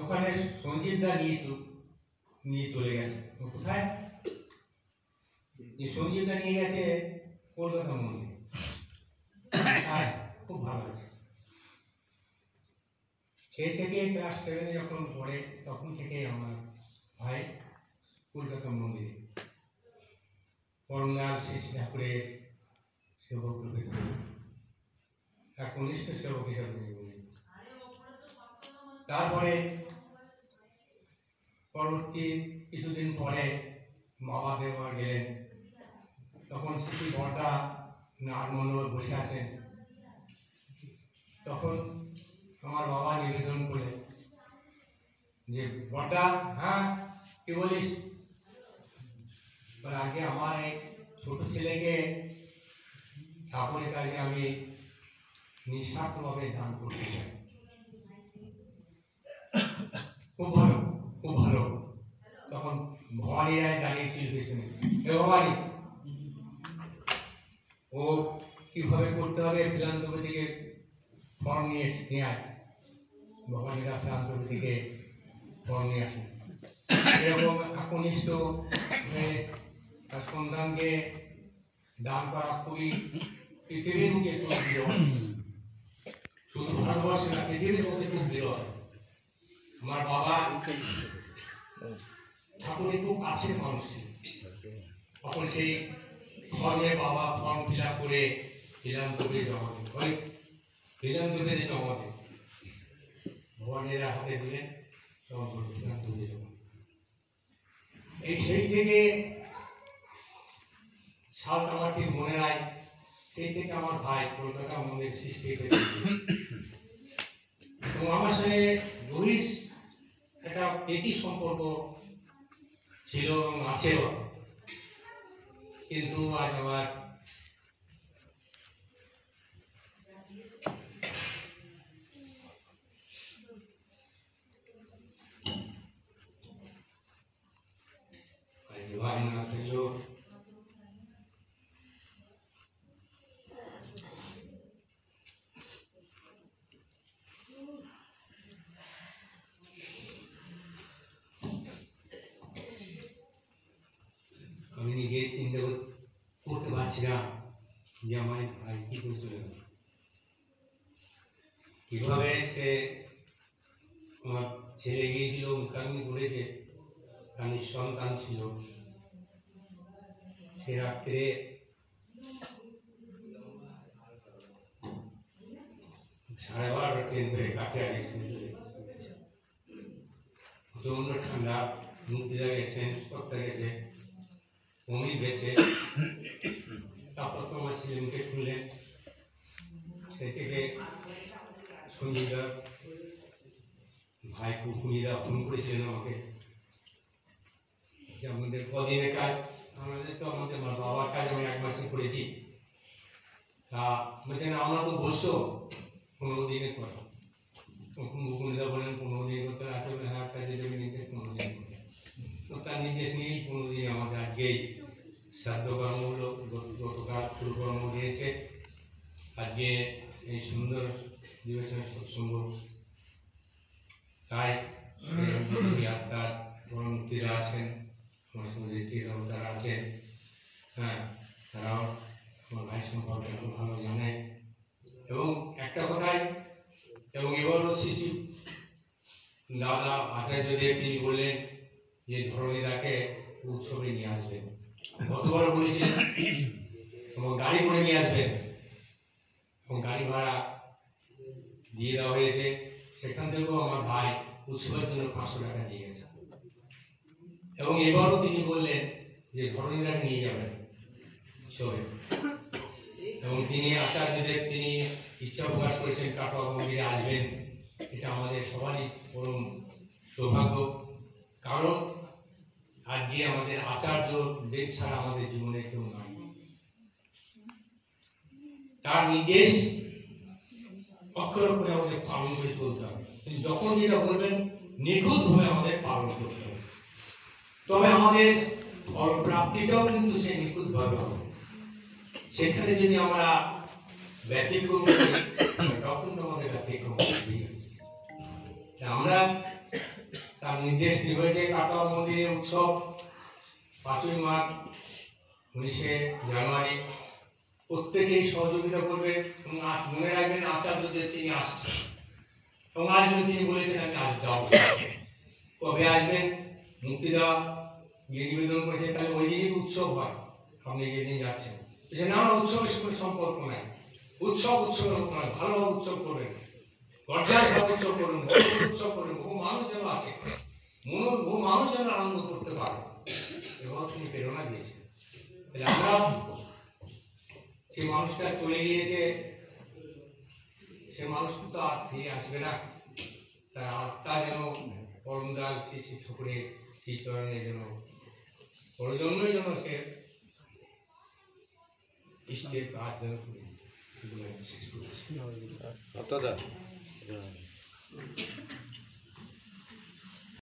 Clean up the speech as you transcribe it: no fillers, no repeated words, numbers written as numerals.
ওখানে সঞ্জিত দা নিয়ে চলে গেছে। কোথায়? সঞ্জিত দা নিয়ে গেছে কলকাতা মন্দির। খুব ভালো আছে। সেই থেকে ক্লাস 7 যখন পড়ে তখন থেকে আমার ভাই কলকাতা মন্দিরে করমলাল শিশু ঠাকুরের সেবক রূপে কনিষ্ঠ সেবক হিসাবে বলি। তারপরে পরবর্তী কিছুদিন পরে বাবা দেওয়ার গেলেন, তখন শিশু বর্দা নাটমণ্ডল বসে আছেন। তখন আমার বাবা নিবেদন করলেন যে বর্দা, হ্যাঁ কি বলিস? আগে আমার এই ছোট ছেলেকে ঠাকুরের কাজে আমি নিঃস্বার্থভাবে দান করতে চাই। খুব ভালো, খুব ভালো। তখন ভবানী রায় দাঁড়িয়েছিল পেছনে। ভবানী, ও কিভাবে করতে হবে ফিলান্থ্রপি থেকে ফর্ম নিয়ে আয়। ভবানী রায় ফিলান্থ্রপি থেকে ফর্ম নিয়ে আসেন। এরকম একনিষ্ঠ তার সন্তানকে দান করা খুবই পৃথিবীর মুখে খুব বিরল, শুধু ভারতবর্ষে না পৃথিবীর মধ্যে খুব বিরল। আমার বাবা ঠাকুরের খুব কাছের মানুষ ছিল। তখন সেই ফর্মে বাবা ফর্ম ফিল আপ করে ফিলান্থ্রপি জমা দেন, ওই ফিলান্থ্রপিতে জমা দেন। ভবানীরা হাতে দিলেন ফিলান্থ্রপি জমা। এই সেই থেকে সালটা আমার ঠিক মনে নাই। সেই থেকে আমার ভাই কলকাতা মন্দির সৃষ্টি হয়েছে এবং আমার সঙ্গে গভীর একটা প্রীতি সম্পর্ক ছিল এবং আছেও। কিন্তু আজ আমার ভাই না থাকলেও আমি নিজে চিন্তা করতে পারছি না যে আমার ভাই কি করে চলে গেল, কিভাবে সে আমার ছেলে গিয়েছিল মুখাগ্নি করেছে, তার নিঃসন্তান ছিল। সে রাত্রে সাড়ে 12টা ট্রেন ধরে কাটিয়ার স্কুলে চলে গেছে। প্রচন্ড ঠান্ডা, মুক্তিদা গেছেন, সত্তা গেছে, অমিত গেছে। তারপর তো আমার ছেলে মুখে শুনলেন। সেই থেকে সঞ্জীবদা ভাই কুকুনিদা ফোন করেছিলেন আমাকে যে আমাদের কদিনের কাজ, আমাদের তো আমাদের বাবার কাজ আমি 1 মাসে করেছি। তা বলছেন আমরা তো বসছো 15 দিনে করো। মুকুনিদা বলেন 15 দিনে করতে আছে, হ্যাঁ কাজে দেবে নিতে 15 দিন করতে। তো তার নির্দেশ নিয়েই 15 দিন আমাদের আজকেই শ্রাদ্ধ কর্ম হলো, গতকাল কুলকর্ম দিয়েছে। আজকে এই সুন্দর দিবসের সৎসঙ্গ, তাই আত্মার বড় মুক্তিরা আছেন, আমার সঙ্গে তারা আছেন, হ্যাঁ তারাও আমার ভাই সম্পর্কে খুব ভালো জানে। এবং একটা কথাই, এবং এবারও শিশু দাদা আচার্যদেব তিনি বললেন যে ধরণীদাকে উৎসবে নিয়ে আসবেন। গতবার বলেছিলেন এবং গাড়ি করে নিয়ে আসবেন, এবং গাড়ি ভাড়া দিয়ে দেওয়া হয়েছে। সেখান থেকেও আমার ভাই উৎসবের জন্য 500 টাকা দিয়ে গেছে। এবং এবারও তিনি বললেন যে ধরণীদাকে নিয়ে যাবেন উৎসবে, এবং তিনি আচার্যদেব তিনি ইচ্ছা প্রকাশ করেছেন কাটোয়া মন্দিরে আসবেন। এটা আমাদের সবারই পরম সৌভাগ্য, কারণ আজকে আমাদের আচার্য দেব ছাড়া আমাদের জীবনে কেউ নাই। তার নির্দেশ অক্ষর অক্ষরে আমাদের পালন করে চলতে হবে। তিনি যখন যেটা বলবেন নিখুঁতভাবে আমাদের পালন করতে হবে, তবে আমাদের ফল প্রাপ্তিটাও কিন্তু সে নিখুঁতভাবে হবে। সেখানে যদি আমরা ব্যতিক্রম করি তখন তো আমাদের ব্যতিক্রম। আমরা নির্দেশ কি হয়েছে কাটোয়া মন্দিরে উৎসব 5ই মার্চ 19শে জানুয়ারি প্রত্যেকেই সহযোগিতা করবেন এবং মনে রাখবেন আচার্যদের তিনি আসছেন এবং আসবেন তিনি বলেছেন আমি আজ যাবো। কবে আসবেন মুক্তি দেওয়া গিয়ে নিবেদন করেছে তাহলে ওই দিনই উৎসব হয়, আপনি যেদিন যাচ্ছেন যে না উৎসবের সঙ্গে সম্পর্ক নাই, উৎসবের নয়, ভালো উৎসব করবেন, গর্জার উৎসব করবেন, উৎসব করবেন, বহু মানুষ যেন আসে, বহু মানুষ যেন আনন্দ করতে পারে এবং তিনি প্রেরণা দিয়েছেন। তাহলে আমরা যে মানুষটা চলে গিয়েছে সে মানুষটা তো আর ফিরে আসবে না, তার আত্মা যেন পরমদাল শ্রী শ্রী ঠাকুরের শ্রী চরণে যেন পরজন্মই যেন সে ইষ্টের কাজ যেন করে।